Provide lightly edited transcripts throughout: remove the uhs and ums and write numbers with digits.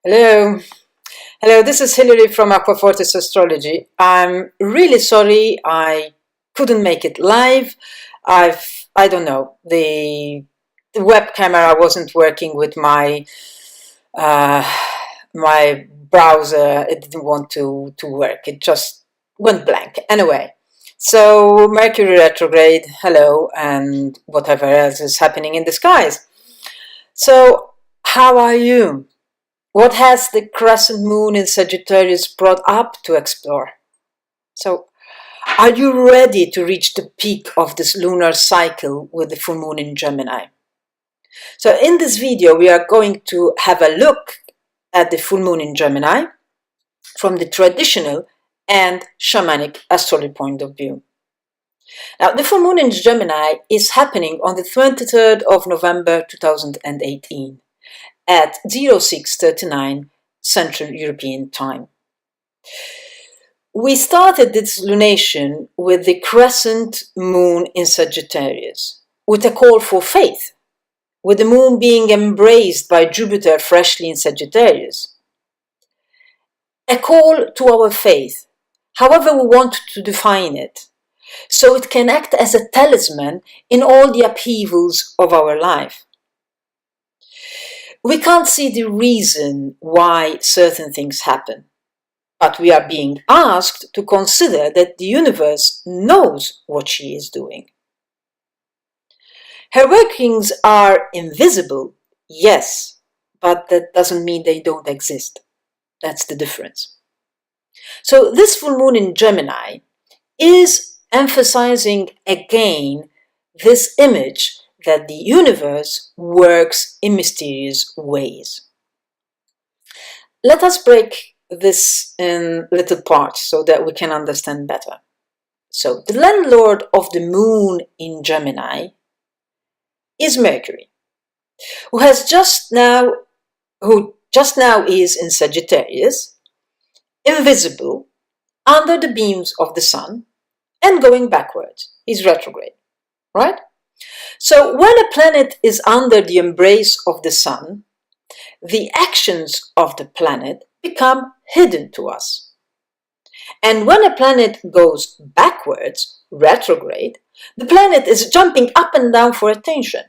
Hello. Hello, this is Hilary from Acquafortis Astrology. I'm really sorry I couldn't make it live. I don't know, the web camera wasn't working with uh, my browser. It didn't want to work. It just went blank. Anyway, so Mercury retrograde, hello, and whatever else is happening in the skies. So, how are you? What has the crescent moon in Sagittarius brought up to explore? So, are you ready to reach the peak of this lunar cycle with the full moon in Gemini? So, in this video, we are going to have a look at the full moon in Gemini from the traditional and shamanic astrology point of view. Now, the full moon in Gemini is happening on the 23rd of November 2018. At 06:39 Central European Time. We started this lunation with the crescent moon in Sagittarius, with a call for faith, with the moon being embraced by Jupiter freshly in Sagittarius. A call to our faith, however we want to define it, so it can act as a talisman in all the upheavals of our life. We can't see the reason why certain things happen, but we are being asked to consider that the universe knows what she is doing. Her workings are invisible, yes, but that doesn't mean they don't exist. That's the difference. So this full moon in Gemini is emphasizing again this image that the universe works in mysterious ways. Let us break this in little parts so that we can understand better. So, the landlord of the moon in Gemini is Mercury, who just now is in Sagittarius, invisible, under the beams of the sun, and going backwards. He's retrograde, right? So when a planet is under the embrace of the sun, the actions of the planet become hidden to us. And when a planet goes backwards, retrograde, the planet is jumping up and down for attention.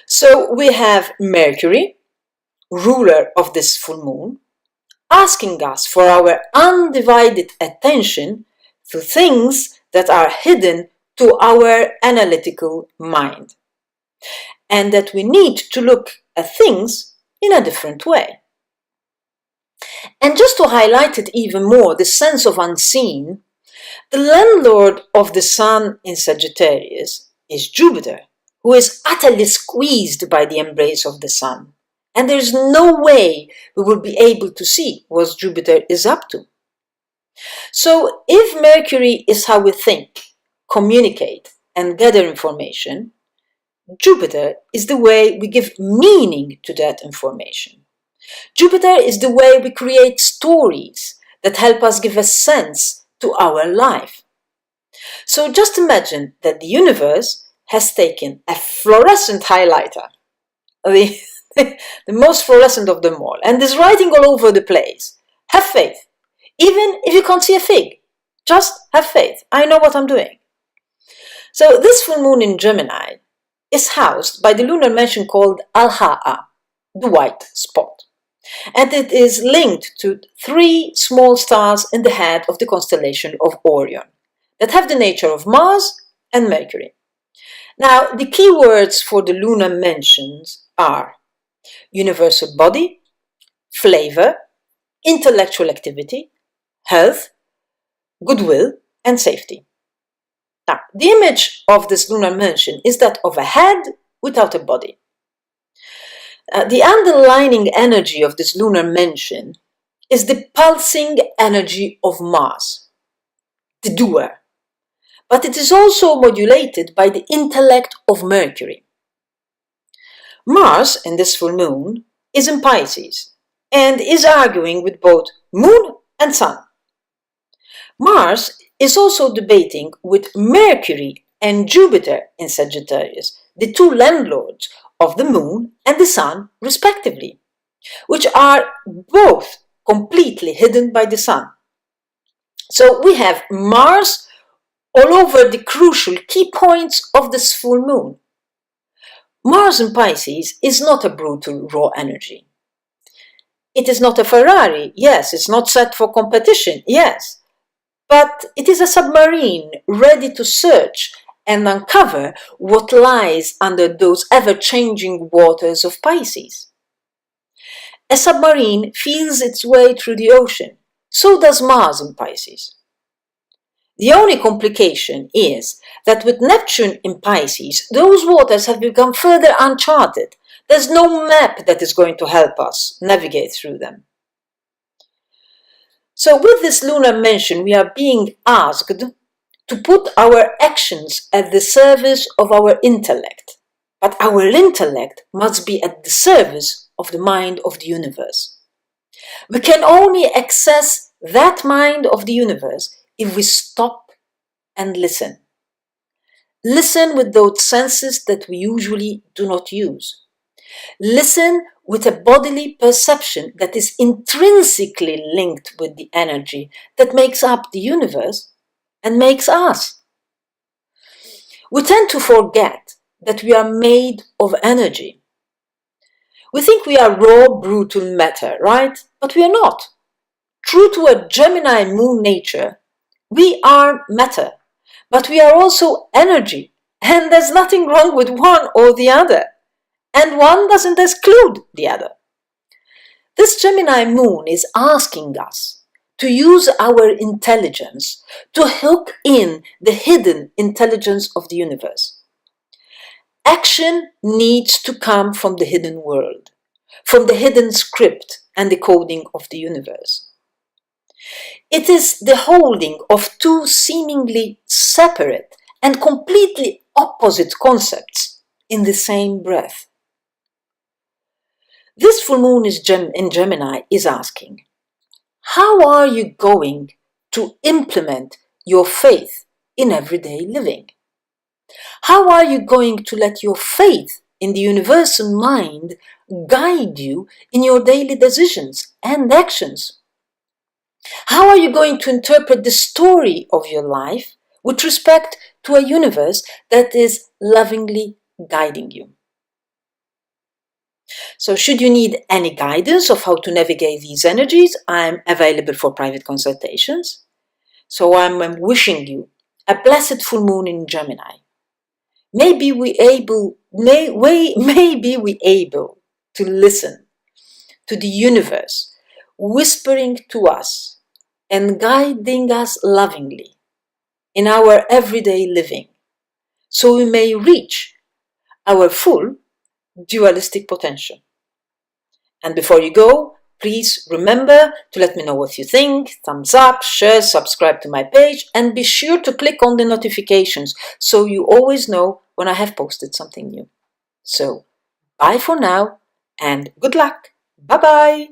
So we have Mercury, ruler of this full moon, asking us for our undivided attention to things that are hidden to our analytical mind, and that we need to look at things in a different way. And just to highlight it even more, the sense of unseen, the landlord of the sun in Sagittarius is Jupiter, who is utterly squeezed by the embrace of the sun, and there is no way we will be able to see what Jupiter is up to. So if Mercury is how we think, communicate, and gather information, Jupiter is the way we give meaning to that information. Jupiter is the way we create stories that help us give a sense to our life. So just imagine that the universe has taken a fluorescent highlighter, the most fluorescent of them all, and is writing all over the place. Have faith. Even if you can't see a fig, just have faith. I know what I'm doing. So this full moon in Gemini is housed by the lunar mansion called Al-Ha'a, the white spot. And it is linked to 3 small stars in the head of the constellation of Orion that have the nature of Mars and Mercury. Now, the key words for the lunar mansions are universal body, flavor, intellectual activity, health, goodwill, and safety. Now, the image of this lunar mansion is that of a head without a body. The underlying energy of this lunar mansion is the pulsing energy of Mars, the doer, but it is also modulated by the intellect of Mercury. Mars, in this full moon, is in Pisces and is arguing with both moon and sun. Mars is also debating with Mercury and Jupiter in Sagittarius, the 2 landlords of the moon and the sun, respectively, which are both completely hidden by the sun. So we have Mars all over the crucial key points of this full moon. Mars in Pisces is not a brutal raw energy. It is not a Ferrari, yes, it's not set for competition, yes, but it is a submarine ready to search and uncover what lies under those ever-changing waters of Pisces. A submarine feels its way through the ocean, so does Mars in Pisces. The only complication is that with Neptune in Pisces, those waters have become further uncharted. There's no map that is going to help us navigate through them. So with this lunar mention, we are being asked to put our actions at the service of our intellect. But our intellect must be at the service of the mind of the universe. We can only access that mind of the universe if we stop and listen. Listen with those senses that we usually do not use. Listen with a bodily perception that is intrinsically linked with the energy that makes up the universe and makes us. We tend to forget that we are made of energy. We think we are raw, brutal matter, right? But we are not. True to a Gemini moon nature, we are matter, but we are also energy, and there's nothing wrong with one or the other. And one doesn't exclude the other. This Gemini moon is asking us to use our intelligence to hook in the hidden intelligence of the universe. Action needs to come from the hidden world, from the hidden script and the coding of the universe. It is the holding of two seemingly separate and completely opposite concepts in the same breath. This full moon in Gemini is asking, how are you going to implement your faith in everyday living? How are you going to let your faith in the universal mind guide you in your daily decisions and actions? How are you going to interpret the story of your life with respect to a universe that is lovingly guiding you? So should you need any guidance of how to navigate these energies, I'm available for private consultations. So I'm wishing you a blessed full moon in Gemini. Maybe we able to listen to the universe whispering to us and guiding us lovingly in our everyday living, so we may reach our full dualistic potential. And before you go, please remember to let me know what you think, thumbs up, share, subscribe to my page, and be sure to click on the notifications so you always know when I have posted something new. So, bye for now and good luck. Bye-bye.